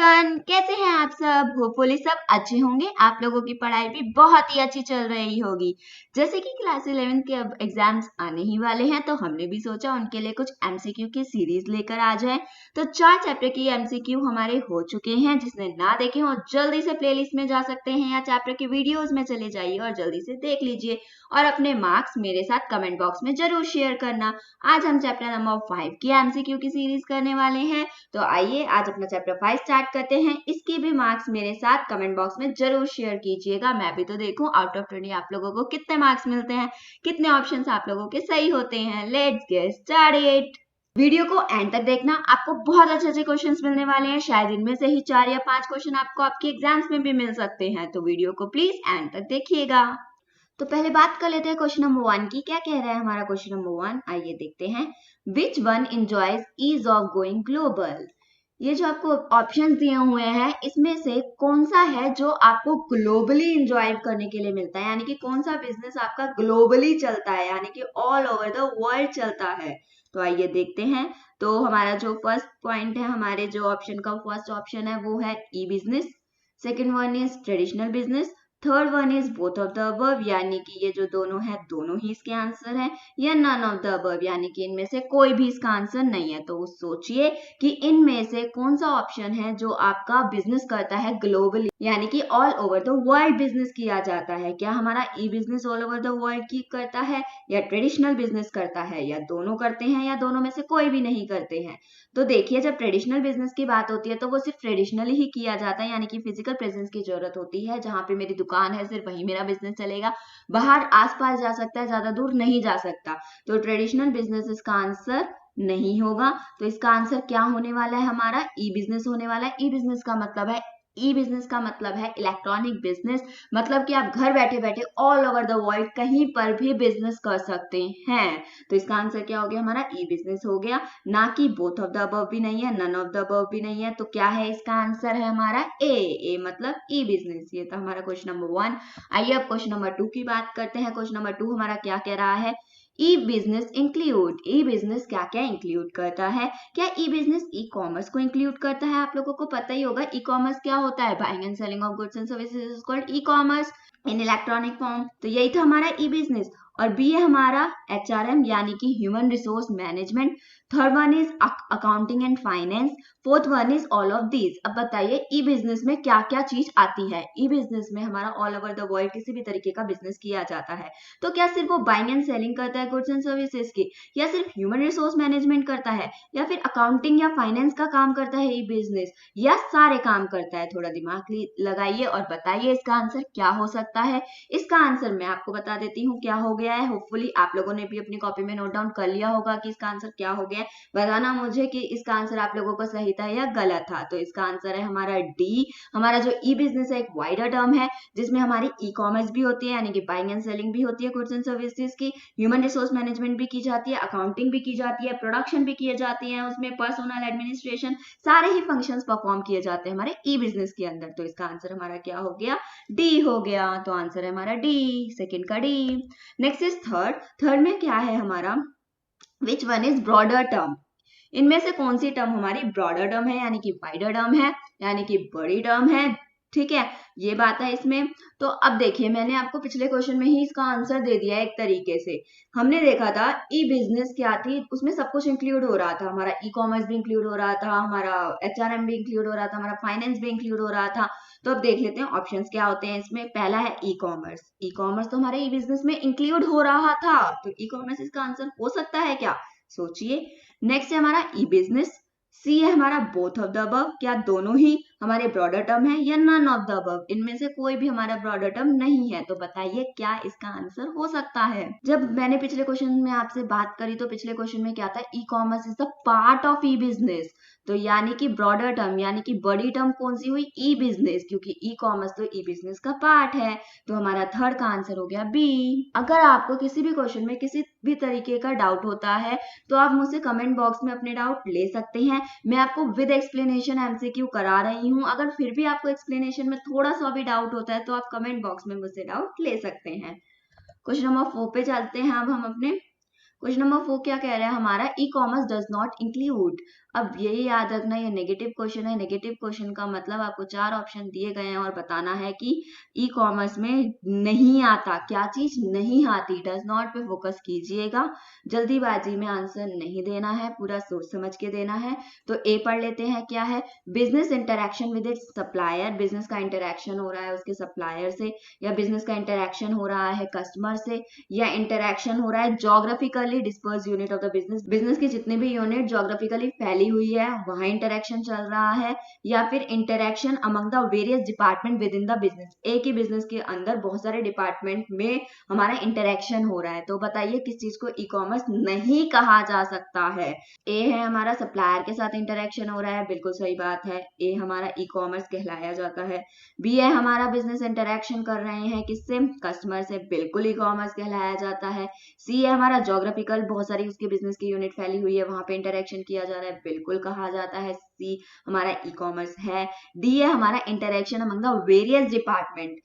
Everyone, कैसे हैं आप सब। होपफुली सब अच्छे होंगे। आप लोगों की पढ़ाई भी बहुत ही अच्छी चल रही होगी। जैसे कि क्लास 11 के अब एग्जाम्स आने ही वाले हैं, तो हमने भी सोचा उनके लिए कुछ एमसीक्यू की सीरीज लेकर आ जाए। तो 4 चैप्टर की एमसीक्यू हमारे हो चुके हैं। जिसने ना देखे हो जल्दी से प्लेलिस्ट में जा सकते हैं या चैप्टर की वीडियोज में चले जाइए और जल्दी से देख लीजिए और अपने मार्क्स मेरे साथ कमेंट बॉक्स में जरूर शेयर करना। आज हम चैप्टर नंबर 5 की एमसीक्यू की सीरीज करने वाले हैं। तो आइए आज अपना चैप्टर 5 स्टार्ट करते हैं। इसके भी मार्क्स मेरे साथ कमेंट बॉक्स में जरूर शेयर कीजिएगा। मैं भी तो देखूं आउट ऑफ 20 आप लोगों को कितने मार्क्स मिलते हैं, कितने ऑप्शंस आप लोगों के सही होते हैं। Let's get started. वीडियो को एंड तक देखना, आपको बहुत अच्छे अच्छे क्वेश्चंस मिलने वाले हैं। शायद इनमें से ही 4 या 5 क्वेश्चन आपको आपके एग्जाम्स में भी मिल सकते हैं। तो वीडियो को प्लीज एंड तक देखिएगा। तो पहले बात कर लेते हैं क्वेश्चन नंबर 1 की। क्या कह रहा है हमारा क्वेश्चन नंबर 1, आइए देखते हैं। Which one enjoys ease of going global. ये जो आपको ऑप्शंस दिए हुए हैं, इसमें से कौन सा है जो आपको ग्लोबली एंजॉय करने के लिए मिलता है, यानी कि कौन सा बिजनेस आपका ग्लोबली चलता है, यानी कि ऑल ओवर द वर्ल्ड चलता है। तो आइए देखते हैं। तो हमारा जो फर्स्ट पॉइंट है, हमारे जो ऑप्शन का फर्स्ट ऑप्शन है वो है e business. Second one is traditional business. Third one is both of the above, यानी कि ये जो दोनों है दोनों ही इसके आंसर है। या नन ऑफ द अबव, यानी कि इनमें से कोई भी इसका आंसर नहीं है। तो सोचिए कि इनमें से कौन सा ऑप्शन है जो आपका बिजनेस करता है ग्लोबली, यानी कि all over the world business किया जाता है। क्या हमारा e business all over the world की करता है, या ट्रेडिशनल बिजनेस करता है, या दोनों करते हैं, या दोनों में से कोई भी नहीं करते हैं। तो देखिए, जब ट्रेडिशनल बिजनेस की बात होती है तो वो सिर्फ ट्रेडिशनली ही किया जाता है, यानी कि फिजिकल प्रेजेंस की जरूरत होती है। जहां पे मेरी दुकान है सिर्फ वहीं मेरा बिजनेस चलेगा, बाहर आसपास जा सकता है, ज्यादा दूर नहीं जा सकता। तो ट्रेडिशनल बिजनेस इसका आंसर नहीं होगा। तो इसका आंसर क्या होने वाला है, हमारा ई बिजनेस होने वाला है। ई बिजनेस का मतलब है, ई बिजनेस का मतलब है इलेक्ट्रॉनिक बिजनेस, मतलब कि आप घर बैठे बैठे ऑल ओवर द वर्ल्ड कहीं पर भी बिजनेस कर सकते हैं। तो इसका आंसर क्या हो गया, हमारा ई बिजनेस हो गया। ना कि बोथ ऑफ द अबव भी नहीं है, नन ऑफ द अबव भी नहीं है। तो क्या है इसका आंसर है हमारा ए मतलब ई बिजनेस। ये था हमारा क्वेश्चन नंबर 1। आइए अब क्वेश्चन नंबर 2 की बात करते हैं। क्वेश्चन नंबर 2 हमारा क्या कह रहा है, ई बिजनेस इंक्लूड। ई बिजनेस क्या क्या इंक्लूड करता है। क्या ई बिजनेस ई कॉमर्स को इंक्लूड करता है। आप लोगों को पता ही होगा ई कॉमर्स क्या होता है, buying and selling of goods and services is called e commerce in electronic form. तो यही था हमारा ई बिजनेस। और बी है हमारा HRM, यानी कि human resource management. Third one is accounting and finance. Fourth one is all of these. अब बताइए ई बिजनेस में क्या क्या चीज आती है। ई बिजनेस में हमारा ऑल ओवर द वर्ल्ड किसी भी तरीके का बिजनेस किया जाता है। तो क्या सिर्फ वो बाइंग एंड सेलिंग करता है गुड्स एंड सर्विसेज की, या सिर्फ ह्यूमन रिसोर्स मैनेजमेंट करता है, या फिर अकाउंटिंग या फाइनेंस का काम करता है ई बिजनेस, या सारे काम करता है। थोड़ा दिमाग लगाइए और बताइए इसका आंसर क्या हो सकता है। इसका आंसर मैं आपको बता देती हूँ क्या हो गया है। होपफुली आप लोगों ने भी अपनी कॉपी में नोट डाउन कर लिया होगा कि इसका आंसर क्या हो गया है। बताना मुझे कि इसका आंसर आप लोगों को सही था या गलत था। तो इसका आंसर है हमारा डी। हमारा जो ई बिजनेस है एक वाइडर टर्म है, जिसमें हमारी ई कॉमर्स भी होती है, यानी कि बाइंग एंड सेलिंग भी होती है गुड्स एंड सर्विसेज की, ह्यूमन रिसोर्स मैनेजमेंट भी की जाती है, अकाउंटिंग भी की जाती है, प्रोडक्शन भी किए जाती है, उसमें पर्सनल एडमिनिस्ट्रेशन, सारे ही फंक्शंस परफॉर्म किए जाते हैं हमारे ई बिजनेस के अंदर। तो इसका आंसर हमारा क्या हो गया, डी हो गया। तो आंसर है हमारा डी, सेकंड का D. Next is third. Third में क्या है हमारा, which one is broader term. इनमें से कौन सी टर्म हमारी ब्रॉडर टर्म है, यानी कि वाइडर टर्म है, यानी कि बड़ी टर्म है। ठीक है, ये बात है इसमें। तो अब देखिए, मैंने आपको पिछले क्वेश्चन में ही इसका आंसर दे दिया है एक तरीके से। हमने देखा था ई बिजनेस क्या थी, उसमें सब कुछ इंक्लूड हो रहा था। हमारा ई कॉमर्स भी इंक्लूड हो रहा था, हमारा HRM भी इंक्लूड हो रहा था, हमारा फाइनेंस भी इंक्लूड हो रहा था। तो अब देख लेते हैं ऑप्शंस क्या होते हैं इसमें। पहला है ई कॉमर्स। ई कॉमर्स तो हमारे ई बिजनेस में इंक्लूड हो रहा था, तो ई कॉमर्स इसका आंसर हो सकता है क्या, सोचिए। नेक्स्ट है हमारा ई बिजनेस। सी है हमारा बोथ ऑफ द अबव। क्या दोनों ही हमारे ब्रॉडर टर्म है, या नन ऑफ द अबव, इनमें से कोई भी हमारा ब्रॉडर टर्म नहीं है। तो बताइए क्या इसका आंसर हो सकता है। जब मैंने पिछले क्वेश्चन में आपसे बात करी तो पिछले क्वेश्चन में क्या था, e commerce is the part of E business. तो यानी कि ब्रॉडर टर्म, यानी कि बड़ी टर्म कौन सी हुई, ई बिजनेस, क्योंकि ई कॉमर्स तो ई बिजनेस का पार्ट है। तो हमारा थर्ड का आंसर हो गया बी। अगर आपको किसी भी क्वेश्चन में किसी भी तरीके का डाउट होता है तो आप मुझसे कमेंट बॉक्स में अपने डाउट ले सकते हैं। मैं आपको विद एक्सप्लेनेशन एमसीक्यू करा रही हूँ। अगर फिर भी आपको एक्सप्लेनेशन में थोड़ा सा भी डाउट होता है तो आप कमेंट बॉक्स में मुझसे डाउट ले सकते हैं। क्वेश्चन नंबर 4 पे चलते हैं अब हम अपने। क्वेश्चन नंबर 4 क्या कह रहा है हमारा, e commerce does not include. अब यही याद रखना, ये नेगेटिव क्वेश्चन है। नेगेटिव क्वेश्चन का मतलब आपको 4 ऑप्शन दिए गए हैं और बताना है कि ई कॉमर्स में नहीं आता, क्या चीज नहीं आती। डज नॉट पे फोकस कीजिएगा, जल्दीबाजी में आंसर नहीं देना है, पूरा सोच समझ के देना है। तो ए पढ़ लेते हैं, क्या है? Business interaction with it's supplier, business का इंटरेक्शन हो रहा है उसके सप्लायर से, या बिजनेस का इंटरेक्शन हो रहा है कस्टमर से, या इंटरेक्शन हो रहा है geographically disperse unit of the business, business की जितने भी यूनिट जोग्राफिकली फैली हुई है वहां इंटरेक्शन चल रहा है, या फिर interaction among the various department with in the business, एक ही बिजनेस के अंदर बहुत सारे डिपार्टमेंट में हमारा इंटरेक्शन हो रहा है। तो बताइए किस चीज को ई कॉमर्स नहीं कहा जा सकता है? ए है हमारा सप्लायर के साथ इंटरेक्शन हो रहा है, बिल्कुल सही बात है, ए हमारा ई कॉमर्स कहलाया जाता है। बी है हमारा बिजनेस इंटरेक्शन कर रहे हैं किससे? कस्टमर से, बिल्कुल ई कॉमर्स कहलाया जाता है। सी है हमारा जोग्राफिकल, बहुत सारी उसके बिजनेस की यूनिट फैली हुई है वहां पे इंटरेक्शन किया जा रहा है, बिल्कुल कहा जाता है, सी हमारा ई कॉमर्स है। डी है हमारा interaction among the various department,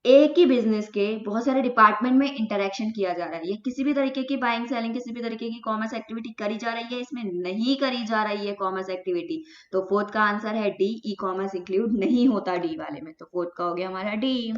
एक ही बिजनेस के बहुत सारे डिपार्टमेंट में इंटरेक्शन किया जा रहा है, ये किसी भी तरीके की बाइंग सेलिंग, किसी भी तरीके की कॉमर्स एक्टिविटी करी जा रही है, इसमें नहीं करी जा रही है कॉमर्स एक्टिविटी। तो फोर्थ का आंसर है डी, ई कॉमर्स इंक्लूड नहीं होता डी वाले में, तो फोर्थ का हो गया हमारा डी।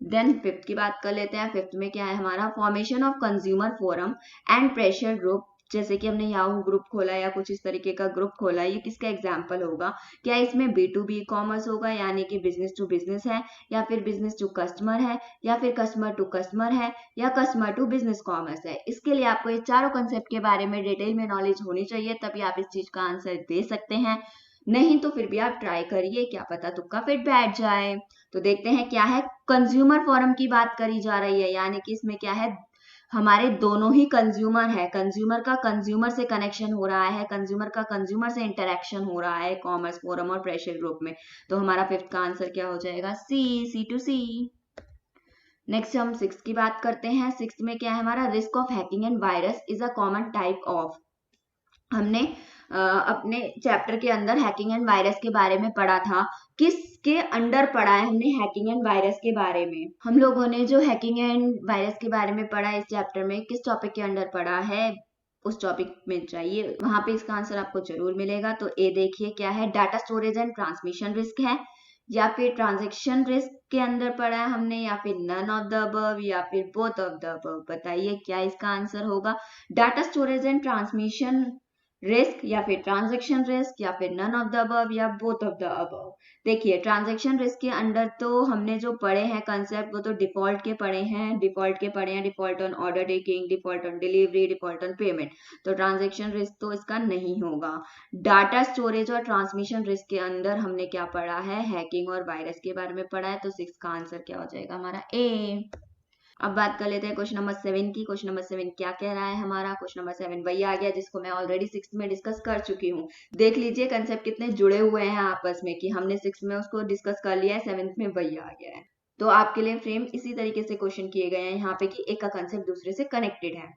देन फिफ्थ की बात कर लेते हैं। फिफ्थ में क्या है हमारा? Formation of consumer forum and pressure group, जैसे कि हमने याहू ग्रुप खोला या कुछ इस तरीके का ग्रुप खोला, ये किसका एग्जाम्पल होगा? क्या इसमें बी टू बी कॉमर्स होगा, यानी कि बिजनेस टू बिजनेस है, या फिर बिजनेस टू कस्टमर है, या फिर कस्टमर टू कस्टमर है, या कस्टमर टू बिजनेस कॉमर्स है? इसके लिए आपको ये चारों कंसेप्ट के बारे में डिटेल में नॉलेज होनी चाहिए, तभी आप इस चीज का आंसर दे सकते हैं। नहीं तो फिर भी आप ट्राई करिए, क्या पता तुक्का फिट बैठ जाए। तो देखते हैं क्या है। कंज्यूमर फोरम की बात करी जा रही है, यानी कि इसमें क्या है? हमारे दोनों ही कंज्यूमर है, कंज्यूमर का कंज्यूमर से कनेक्शन हो रहा है, कंज्यूमर का कंज्यूमर से इंटरेक्शन हो रहा है कॉमर्स फोरम और प्रेशर ग्रुप में। तो हमारा फिफ्थ का आंसर क्या हो जाएगा? सी, सी टू सी। नेक्स्ट हम सिक्स की बात करते हैं। सिक्स में क्या है हमारा? Risk of hacking and virus is a common type of, हमने अपने चैप्टर के अंदर हैकिंग एंड वायरस के बारे में पढ़ा था। किसके अंडर पढ़ा है हमने हैकिंग एंड वायरस के बारे में? हम लोगों ने जो हैकिंग एंड वायरस के बारे में पढ़ा इस चैप्टर में, किस टॉपिक के अंडर पढ़ा है? उस टॉपिक में चाहिए, वहां पे इसका आंसर आपको जरूर मिलेगा। तो ए देखिए क्या है? Data storage and transmission risk है, या फिर ट्रांजेक्शन रिस्क के अंदर पढ़ा है हमने, या फिर नन ऑफ द अबव, या फिर बोथ ऑफ द अबव? बताइए क्या इसका आंसर होगा? Data storage and transmission risk, या फिर ट्रांजैक्शन रिस्क, या फिर नन ऑफ द अबव, या बोथ ऑफ द अबव? देखिए ट्रांजैक्शन रिस्क के अंडर तो हमने जो पढ़े हैं कंसेप्ट, वो तो डिफॉल्ट के पढ़े हैं, default on order taking, default on delivery, default on payment. तो ट्रांजैक्शन रिस्क तो इसका नहीं होगा। डाटा स्टोरेज और ट्रांसमिशन रिस्क के अंदर हमने क्या पढ़ा है? हैकिंग और वायरस के बारे में पढ़ा है। तो सिक्स का आंसर क्या हो जाएगा हमारा? ए। अब बात कर लेते हैं क्वेश्चन नंबर 7 की। क्वेश्चन नंबर 7 क्या कह रहा है हमारा? क्वेश्चन नंबर 7 वही आ गया जिसको मैं ऑलरेडी 6 में डिस्कस कर चुकी हूँ। देख लीजिए कंसेप्ट कितने जुड़े हुए हैं आपस में, कि हमने 6 में उसको डिस्कस कर लिया है, 7th में वही आ गया है। तो आपके लिए फ्रेम इसी तरीके से क्वेश्चन किए गए हैं यहाँ पे कि एक का कंसेप्ट दूसरे से कनेक्टेड है।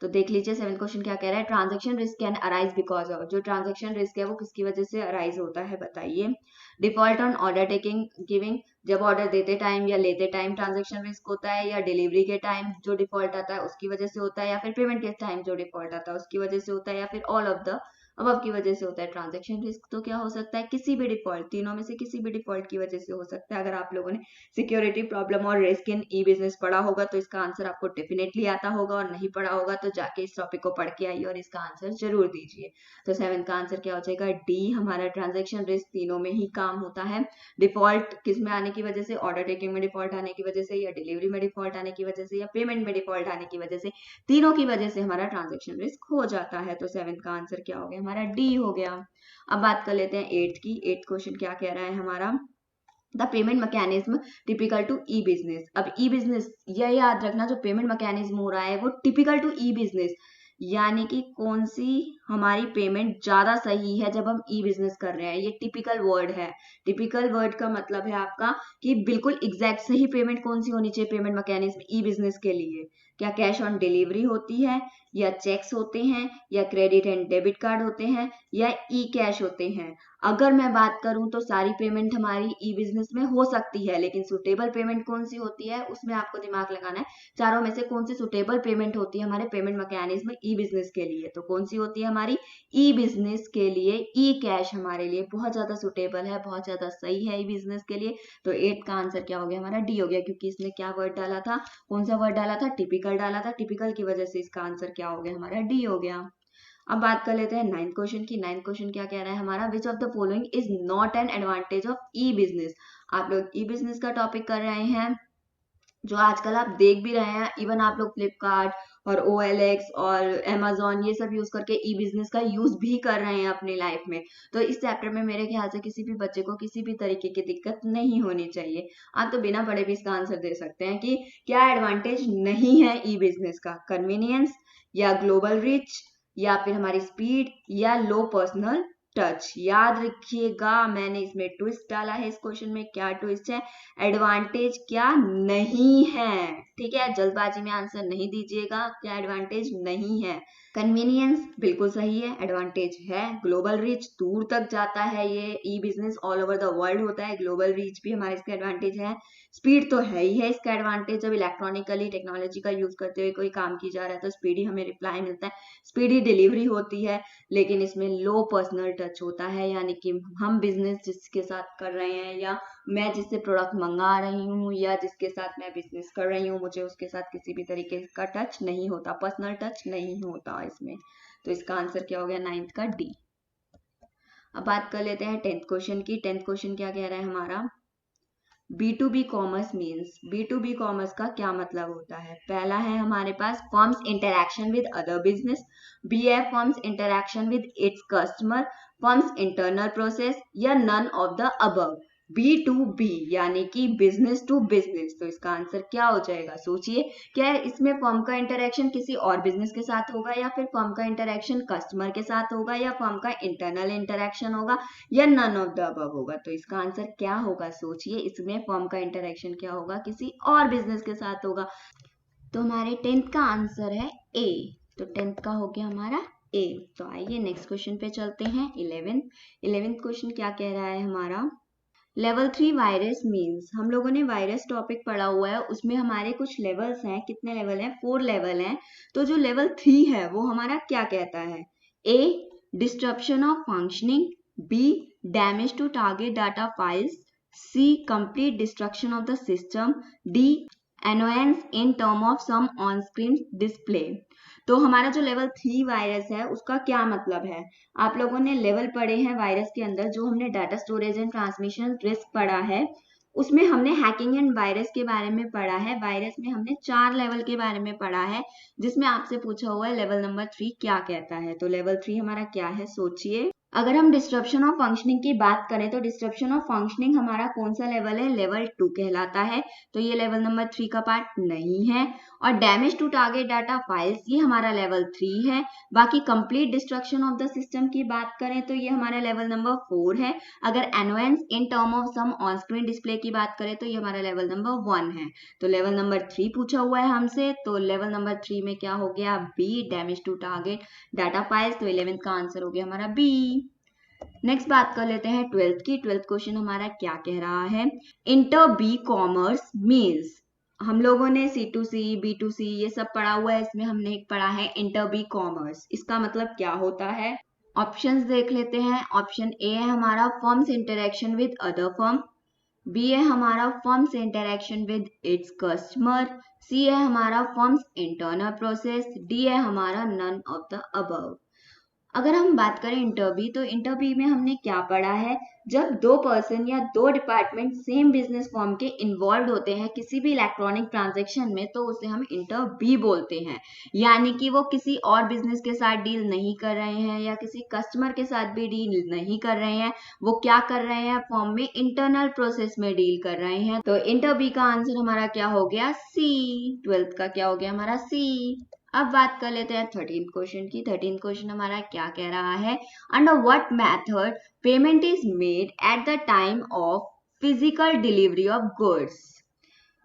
तो देख लीजिए 7th क्वेश्चन क्या कह रहा है? Transaction risk can arise because of, जो ट्रांजेक्शन रिस्क है वो किसकी वजह से अराइज होता है बताइए? Default on order taking giving, जब ऑर्डर देते टाइम या लेते टाइम ट्रांजेक्शन रिस्क होता है, या डिलीवरी के टाइम जो डिफॉल्ट आता है उसकी वजह से होता है, या फिर पेमेंट के टाइम जो डिफॉल्ट आता है उसकी वजह से होता है, या फिर ऑल ऑफ द अबव की वजह से होता है? ट्रांजेक्शन रिस्क तो क्या हो सकता है? किसी भी डिफॉल्ट, तीनों में से किसी भी डिफॉल्ट की वजह से हो सकता है। अगर आप लोगों ने सिक्योरिटी प्रॉब्लम और रिस्क इन ई बिजनेस पढ़ा होगा तो इसका आंसर आपको डेफिनेटली आता होगा, और नहीं पढ़ा होगा तो जाके इस टॉपिक को पढ़ के आइए और इसका आंसर जरूर दीजिए। तो 7 का आंसर क्या हो जाएगा? डी, हमारा ट्रांजेक्शन रिस्क तीनों में ही काम होता है। डिफॉल्ट किस में आने की वजह से? ऑर्डर टेकिंग में डिफॉल्ट आने की वजह से, या डिलीवरी में डिफॉल्ट आने की वजह से, या पेमेंट में डिफॉल्ट आने की वजह से, तीनों की वजह से हमारा ट्रांजेक्शन रिस्क हो जाता है। तो 7 का आंसर क्या हो गया हमारा? डी हो गया। अब बात कर लेते हैं 8 की। 8 क्वेश्चन क्या कह रहा है हमारा? The payment mechanism typical to e business. अब ई बिजनेस, यह याद रखना, जो पेमेंट मैकेनिज्म हो रहा है वो टिपिकल टू ई बिजनेस, यानी कि कौन सी हमारी पेमेंट ज्यादा सही है जब हम ई बिजनेस कर रहे हैं, ये टिपिकल वर्ड है। टिपिकल वर्ड का मतलब है आपका कि बिल्कुल एग्जैक्ट सही पेमेंट कौन सी होनी चाहिए पेमेंट मैकेनिज्म ई बिजनेस के लिए? क्या कैश ऑन डिलीवरी होती है, या चेक्स होते हैं, या क्रेडिट एंड डेबिट कार्ड होते हैं, या ई कैश होते हैं? अगर मैं बात करूं तो सारी पेमेंट हमारी ई बिजनेस में हो सकती है, लेकिन सुटेबल पेमेंट कौन सी होती है उसमें आपको दिमाग लगाना है। चारों में से कौन सी सुटेबल पेमेंट होती है हमारे पेमेंट मैकेनिज्म ई बिजनेस के लिए? तो कौन सी होती है हमारी हमारी ई बिजनेस के लिए ई कैश हमारे लिए बहुत ज्यादा सुटेबल है, बहुत ज्यादा सही है ई बिजनेस के लिए। तो 8 का आंसर क्या हो गया हमारा डी हो गया, क्योंकि इसने क्या वर्ड डाला था, कौन सा वर्ड डाला था, टिपिकल डाला था। टिपिकल की वजह से इसका आंसर क्या हो गया हमारा डी हो गया। अब बात कर लेते हैं 9th क्वेश्चन की। 9th क्वेश्चन क्या कह रहा है हमारा, which of the following is not an advantage of E business. आप लोग ई बिजनेस का टॉपिक कर रहे हैं, जो आजकल आप देख भी रहे हैं, इवन आप लोग फ्लिपकार्ट और OLX और Amazon ये सब यूज करके ई बिजनेस का यूज भी कर रहे हैं अपनी लाइफ में। तो इस चैप्टर में मेरे ख्याल से किसी भी बच्चे को किसी भी तरीके की दिक्कत नहीं होनी चाहिए। आप तो बिना पढ़े भी इसका आंसर दे सकते हैं कि क्या एडवांटेज नहीं है ई बिजनेस का, कन्वीनियंस या ग्लोबल रिच या फिर हमारी स्पीड या लो पर्सनल टच। याद रखिएगा मैंने इसमें ट्विस्ट डाला है, इस क्वेश्चन में क्या ट्विस्ट है, एडवांटेज क्या नहीं है। ठीक है, जल्दबाजी में आंसर नहीं दीजिएगा, क्या एडवांटेज नहीं है। कन्वीनियंस बिल्कुल सही है, एडवांटेज है। ग्लोबल रीच दूर तक जाता है, ये e business all over the world होता है, ग्लोबल रीच भी हमारे इसका एडवांटेज है। स्पीड तो है ही है इसका एडवांटेज, जब इलेक्ट्रॉनिकली टेक्नोलॉजी का यूज करते हुए कोई काम की जा रहा है तो स्पीडी हमें रिप्लाई मिलता है, स्पीडी डिलीवरी होती है। लेकिन इसमें लो पर्सनल टच होता है, यानी कि हम बिजनेस जिसके साथ कर रहे हैं या मैं जिससे प्रोडक्ट मंगा रही हूँ या जिसके साथ मैं बिजनेस कर रही हूँ, मुझे उसके साथ किसी भी तरीके का टच नहीं होता, पर्सनल टच नहीं होता इसमें। तो इसका आंसर क्या हो गया 9th का डी। अब बात कर लेते हैं 10th क्वेश्चन की। 10th क्वेश्चन क्या कह रहा है हमारा, B2B commerce means. B2B commerce का क्या मतलब होता है। पहला है हमारे पास firms interaction with other business, B है firms interaction with its customer, firms internal process या none of the above. B2B यानी कि बिजनेस टू बिजनेस। तो इसका आंसर क्या हो जाएगा, सोचिए, क्या इसमें फर्म का इंटरेक्शन किसी और बिजनेस के साथ होगा या फिर फर्म का इंटरेक्शन कस्टमर के साथ होगा या फर्म का इंटरनल इंटरेक्शन होगा या नन ऑफ द अबव होगा। तो इसका आंसर क्या होगा, सोचिए, इसमें फर्म का इंटरेक्शन क्या होगा, किसी और बिजनेस के साथ होगा। तो हमारे 10th का आंसर है ए। तो 10th का हो गया हमारा ए। तो आइए नेक्स्ट क्वेश्चन पे चलते हैं। 11th क्वेश्चन क्या कह रहा है हमारा, लेवल 3 वायरस मीन्स। हम लोगों ने वायरस टॉपिक पढ़ा हुआ है, उसमें हमारे कुछ लेवल्स हैं। कितने लेवल हैं, 4 लेवल हैं। तो जो लेवल 3 है वो हमारा क्या कहता है, A disruption of functioning, B damage to target data files, C complete destruction of the system, D annoyance in term of some on screen display। तो हमारा जो लेवल 3 वायरस है उसका क्या मतलब है। आप लोगों ने लेवल पढ़े हैं वायरस के अंदर, जो हमने data storage and transmission risk पढ़ा है, उसमें हमने हैकिंग एंड वायरस के बारे में पढ़ा है। वायरस में हमने 4 लेवल के बारे में पढ़ा है, जिसमें आपसे पूछा हुआ है लेवल नंबर 3 क्या कहता है। तो लेवल 3 हमारा क्या है, सोचिए। अगर हम डिस्ट्रप्शन ऑफ फंक्शनिंग की बात करें तो डिस्ट्रप्शन ऑफ फंक्शनिंग हमारा कौन सा लेवल है, लेवल 2 कहलाता है। तो ये लेवल नंबर 3 का पार्ट नहीं है। और damage to target data files ये हमारा लेवल 3 है। बाकी complete destruction of the system की बात करें तो ये हमारा लेवल नंबर 4 है। अगर annoyance in term of some on screen display की बात करें तो ये हमारा लेवल नंबर 1 है। तो लेवल नंबर 3 पूछा हुआ है हमसे, तो लेवल नंबर 3 में क्या हो गया, B damage to target data files. तो 11th का आंसर हो गया हमारा बी। नेक्स्ट बात कर लेते हैं 12th की। 12th क्वेश्चन हमारा क्या कह रहा है, इंटर बी कॉमर्स मीन्स। हम लोगों ने C2C B2C ये सब पढ़ा हुआ है, इसमें हमने एक पढ़ा है इंटर बी कॉमर्स। इसका मतलब क्या होता है, ऑप्शंस देख लेते हैं। ऑप्शन ए है हमारा firms interaction with other firm, B है हमारा firms interaction with its customer, C है हमारा फर्म्स इंटरनल प्रोसेस, डी है हमारा नन ऑफ द अबव। अगर हम बात करें इंटरबी, तो इंटरबी में हमने क्या पढ़ा है, जब 2 पर्सन या 2 डिपार्टमेंट सेम बिजनेस फॉर्म के इन्वॉल्व होते हैं किसी भी इलेक्ट्रॉनिक ट्रांजैक्शन में, तो उसे हम इंटरबी बोलते हैं। यानी कि वो किसी और बिजनेस के साथ डील नहीं कर रहे हैं या किसी कस्टमर के साथ भी डील नहीं कर रहे हैं, वो क्या कर रहे हैं, फॉर्म में इंटरनल प्रोसेस में डील कर रहे हैं। तो इंटरबी का आंसर हमारा क्या हो गया, सी। 12th का क्या हो गया हमारा सी। अब बात कर लेते हैं 13th क्वेश्चन की। 13th क्वेश्चन हमारा क्या कह रहा है, under what method payment is made at the time of physical delivery of goods.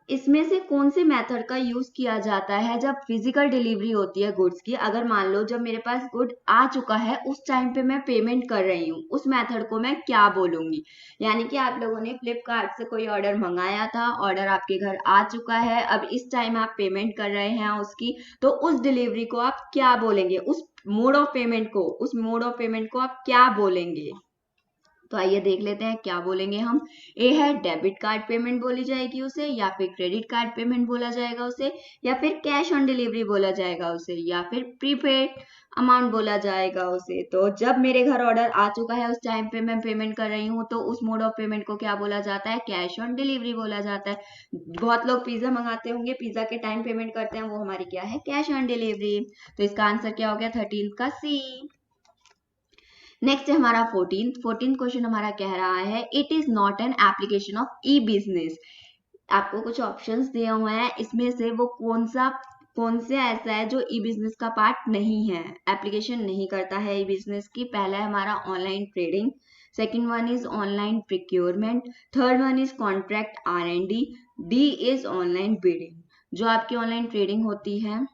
इसमें से कौन से मेथड का यूज किया जाता है जब फिजिकल डिलीवरी होती है गुड्स की। अगर मान लो जब मेरे पास गुड आ चुका है उस टाइम पे मैं पेमेंट कर रही हूँ, उस मेथड को मैं क्या बोलूंगी। यानी कि आप लोगों ने फ्लिपकार्ट से कोई ऑर्डर मंगाया था, ऑर्डर आपके घर आ चुका है, अब इस टाइम आप पेमेंट कर रहे हैं उसकी, तो उस डिलीवरी को आप क्या बोलेंगे, उस मोड ऑफ पेमेंट को, उस मोड ऑफ पेमेंट को आप क्या बोलेंगे? तो आइए देख लेते हैं क्या बोलेंगे हम। ए है डेबिट कार्ड पेमेंट बोली जाएगी उसे, या फिर क्रेडिट कार्ड पेमेंट बोला जाएगा उसे, या फिर कैश ऑन डिलीवरी बोला जाएगा उसे, या फिर प्रीपेड अमाउंट बोला जाएगा उसे। तो जब मेरे घर ऑर्डर आ चुका है उस टाइम पे मैं पेमेंट कर रही हूँ, तो उस मोड ऑफ पेमेंट को क्या बोला जाता है? कैश ऑन डिलीवरी बोला जाता है। बहुत लोग पिज्जा मंगाते होंगे, पिज्जा के टाइम पेमेंट करते हैं, वो हमारी क्या है? Cash on delivery. तो इसका आंसर क्या हो गया? 13 का सी। नेक्स्ट है हमारा 14th क्वेश्चन हमारा कह रहा है it is not an application of E business. आपको कुछ ऑप्शंस दिए हुए हैं, इसमें से वो कौन से ऐसा है जो ई बिजनेस का पार्ट नहीं है, एप्लीकेशन नहीं करता है ई बिजनेस की। पहला है हमारा online trading, second one is online procurement, third one is contract R&D, D is online bidding. जो आपकी ऑनलाइन ट्रेडिंग होती है,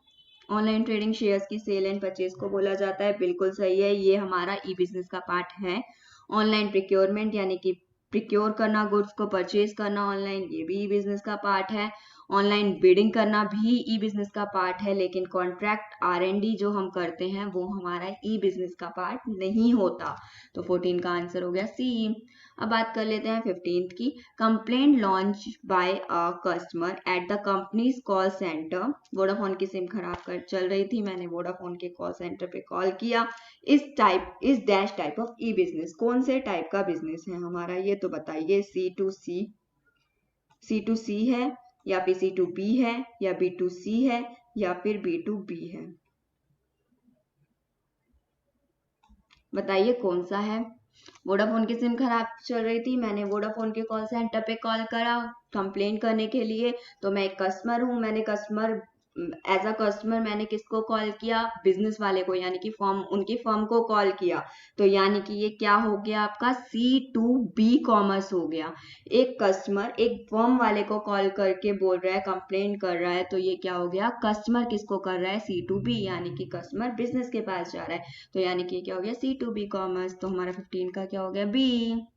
ऑनलाइन ट्रेडिंग शेयर्स की सेल एंड परचेज को बोला जाता है, बिल्कुल सही है, ये हमारा ई बिजनेस का पार्ट है। ऑनलाइन प्रोक्योरमेंट यानी कि प्रिक्योर करना, गुड्स को परचेज करना ऑनलाइन, ये भी ई बिजनेस का पार्ट है। ऑनलाइन बिडिंग करना भी ई बिजनेस का पार्ट है, लेकिन कॉन्ट्रैक्ट R&D जो हम करते हैं वो हमारा ई बिजनेस का पार्ट नहीं होता। तो 14 का आंसर हो गया सी। अब बात कर लेते हैं 15th की। Complaint launch by a customer at the companies call centre. Vodafone की सिम खराब कर चल रही थी, मैंने वोडाफोन के कॉल सेंटर पे कॉल किया। इस dash type of E business, कौन से टाइप का बिजनेस है हमारा ये तो बताइए। C2C है, या फिर C2B है, या B2C है, या फिर B2B है? बताइए कौन सा है। वोडाफोन की सिम खराब चल रही थी, मैंने वोडाफोन के कॉल सेंटर पे कॉल करा कंप्लेंट करने के लिए। तो मैं एक कस्टमर हूँ, मैंने कस्टमर एज अ कस्टमर मैंने किसको कॉल किया? बिजनेस वाले को, यानी कि उनकी फर्म को कॉल किया। तो यानी कि ये क्या हो गया आपका? C2B कॉमर्स हो गया। एक कस्टमर एक फर्म वाले को कॉल करके बोल रहा है, कंप्लेंट कर रहा है, तो ये क्या हो गया? कस्टमर किसको कर रहा है? C2B, यानी कि कस्टमर बिजनेस के पास जा रहा है। तो यानी कि क्या हो गया? C2B commerce. तो हमारा 15 का क्या हो गया? बी।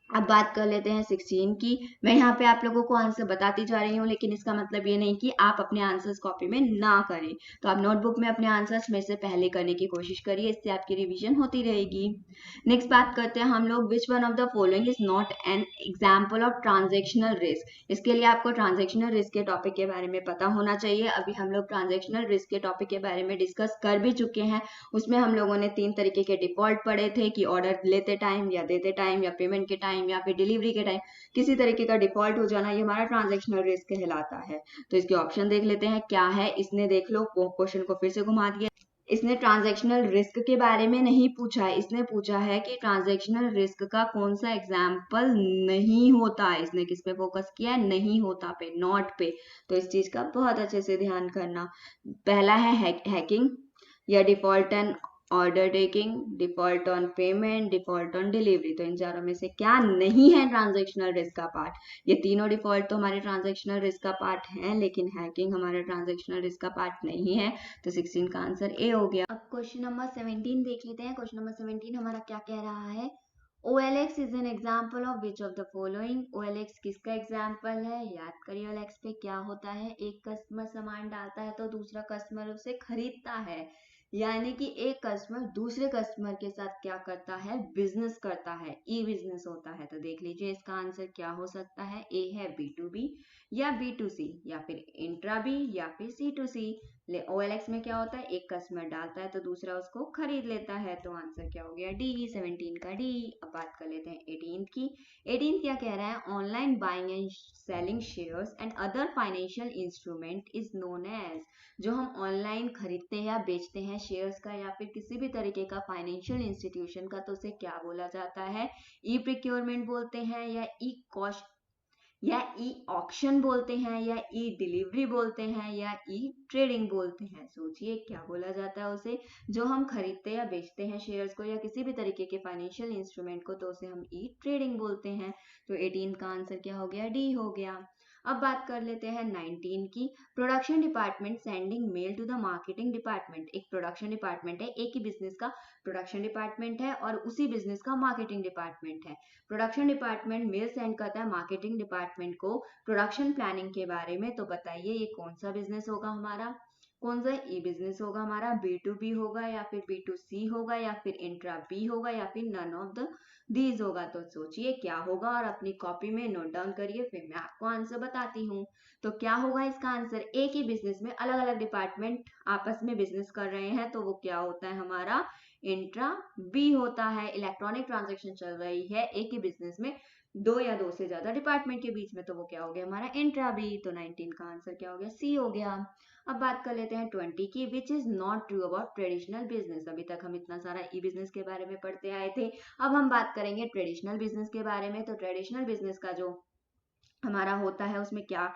अब बात कर लेते हैं 16 की। मैं यहाँ पे आप लोगों को आंसर बताती जा रही हूँ, लेकिन इसका मतलब ये नहीं कि आप अपने आंसर्स कॉपी में ना करें। तो आप नोटबुक में अपने आंसर्स में से पहले करने की कोशिश करिए, इससे आपकी रिवीजन होती रहेगी। नेक्स्ट बात करते हैं हम लोग, which one of the following is not an example of transactional risk. इसके लिए आपको ट्रांजेक्शनल रिस्क के टॉपिक के बारे में पता होना चाहिए। अभी हम लोग ट्रांजेक्शनल रिस्क के टॉपिक के बारे में डिस्कस कर भी चुके हैं। उसमें हम लोगों ने 3 तरीके के डिफॉल्ट पढ़े थे कि ऑर्डर लेते टाइम या देते टाइम या पेमेंट के टाइम या फिर डिलीवरी के टाइम किसी तरीके का डिफॉल्ट हो जाना, ये हमारा ट्रांजैक्शनल रिस्क कहलाता है। तो इसके ऑप्शन देख लेते हैं क्या है। इसने देख लो क्वेश्चन को फिर से घुमा दिया, इसने ट्रांजैक्शनल रिस्क के बारे में नहीं पूछा है, इसने पूछा है कि ट्रांजैक्शनल रिस्क का कौन सा एग्जाम्पल नहीं होता है। इसने किस पे फोकस किया है? नहीं होता पे, नॉट पे। तो इस चीज का बहुत अच्छे से ध्यान करना। पहला है हैकिंग, या default and order taking, default on payment, default on delivery. तो इन चारों में से क्या नहीं है ट्रांजैक्शनल रिस्क का पार्ट? ये तीनों डिफॉल्ट तो हमारे ट्रांजैक्शनल रिस्क का पार्ट है, लेकिन हैकिंग हमारे ट्रांजैक्शनल रिस्क का पार्ट नहीं है। तो 16 का आंसर ए हो गया। अब क्वेश्चन नंबर 17 देख लेते हैं। क्वेश्चन नंबर 17 हमारा क्या कह रहा है? OLX is an example of which of the following. OLX किसका एग्जाम्पल है? याद करिए OLX पे क्या होता है, एक कस्टमर सामान डालता है तो दूसरा कस्टमर उसे खरीदता है, यानी कि एक कस्टमर दूसरे कस्टमर के साथ क्या करता है? बिजनेस करता है, ई बिजनेस होता है। तो देख लीजिए इसका आंसर क्या हो सकता है। ए है B2B, या B2C, या फिर इंट्रा बी, या फिर C2C। OLX में क्या होता है? एक कस्टमर डालता है तो दूसरा उसको खरीद लेता है। तो आंसर क्या हो गया? डी, 17 का डी। अब बात कर लेते हैं 18 की। 18 क्या कह रहा है? Online buying and selling shares and other financial instrument is known as. जो हम ऑनलाइन खरीदते हैं या बेचते हैं शेयर्स का या फिर किसी भी तरीके का फाइनेंशियल इंस्टीट्यूशन का, तो उसे क्या बोला जाता है? ई प्रिक्योरमेंट बोलते हैं, या ई कॉस्ट, या ई ऑक्शन बोलते हैं, या ई डिलीवरी बोलते हैं, या ई ट्रेडिंग बोलते हैं। सोचिए क्या बोला जाता है उसे। जो हम खरीदते या बेचते हैं शेयर्स को या किसी भी तरीके के फाइनेंशियल इंस्ट्रूमेंट को, तो उसे हम ई ट्रेडिंग बोलते हैं। तो 18 का आंसर क्या हो गया? डी हो गया। अब बात कर लेते हैं 19 की। Production department sending mail to the marketing department. एक प्रोडक्शन डिपार्टमेंट है, एक ही बिजनेस का प्रोडक्शन डिपार्टमेंट है और उसी बिजनेस का मार्केटिंग डिपार्टमेंट है। प्रोडक्शन डिपार्टमेंट मेल सेंड करता है मार्केटिंग डिपार्टमेंट को प्रोडक्शन प्लानिंग के बारे में। तो बताइए ये कौन सा बिजनेस होगा हमारा? कौन सा ई बिजनेस होगा हमारा, B2B होगा या फिर B2C होगा या फिर इंट्रा बी होगा या फिर नन ऑफ द दीज होगा। तो सोचिए क्या होगा और अपनी कॉपी में नोट डाउन करिए, फिर मैं आपको आंसर बताती हूँ। तो क्या होगा इसका आंसर, एक ही बिजनेस में अलग अलग डिपार्टमेंट आपस में बिजनेस कर रहे हैं तो वो क्या होता है हमारा इंट्रा बी होता है। इलेक्ट्रॉनिक ट्रांजेक्शन चल रही है एक ही बिजनेस में दो या दो से ज्यादा डिपार्टमेंट के बीच में तो वो क्या हो गया हमारा इंट्रा बी। तो 19 का आंसर क्या हो गया, सी हो गया। अब बात कर लेते हैं 20 की, which is not true about traditional business. अभी तक हम इतना सारा ई बिजनेस के बारे में पढ़ते आए थे, अब हम बात करेंगे ट्रेडिशनल बिजनेस के बारे में। तो ट्रेडिशनल बिजनेस का जो हमारा होता है उसमें क्या,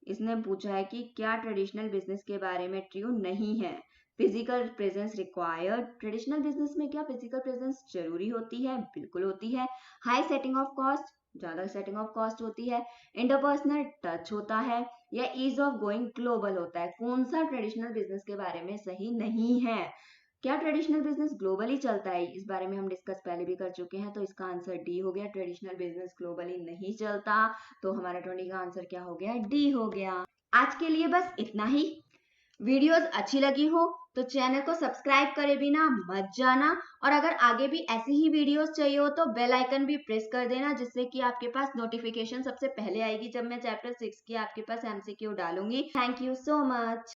इसने पूछा है कि क्या ट्रेडिशनल बिजनेस के बारे में ट्रू नहीं है। Physical presence required, traditional business में क्या फिजिकल प्रेजेंस जरूरी होती है, बिल्कुल होती है। हाई सेटिंग ऑफ कॉस्ट, ज्यादा सेटिंग ऑफ कॉस्ट होती है। इंटरपर्सनल टच होता है या ईज ऑफ गोइंग ग्लोबल होता है। कौन सा ट्रेडिशनल बिजनेस के बारे में सही नहीं है, क्या ट्रेडिशनल बिजनेस ग्लोबली चलता है, इस बारे में हम डिस्कस पहले भी कर चुके हैं। तो इसका आंसर डी हो गया, ट्रेडिशनल बिजनेस ग्लोबली नहीं चलता। तो हमारा 20 का आंसर क्या हो गया, डी हो गया। आज के लिए बस इतना ही। वीडियोस अच्छी लगी हो तो चैनल को सब्सक्राइब करे बिना मत जाना, और अगर आगे भी ऐसी ही वीडियोस चाहिए हो तो बेल आइकन भी प्रेस कर देना, जिससे कि आपके पास नोटिफिकेशन सबसे पहले आएगी जब मैं चैप्टर 6 की आपके पास MCQ डालूंगी। Thank you so much.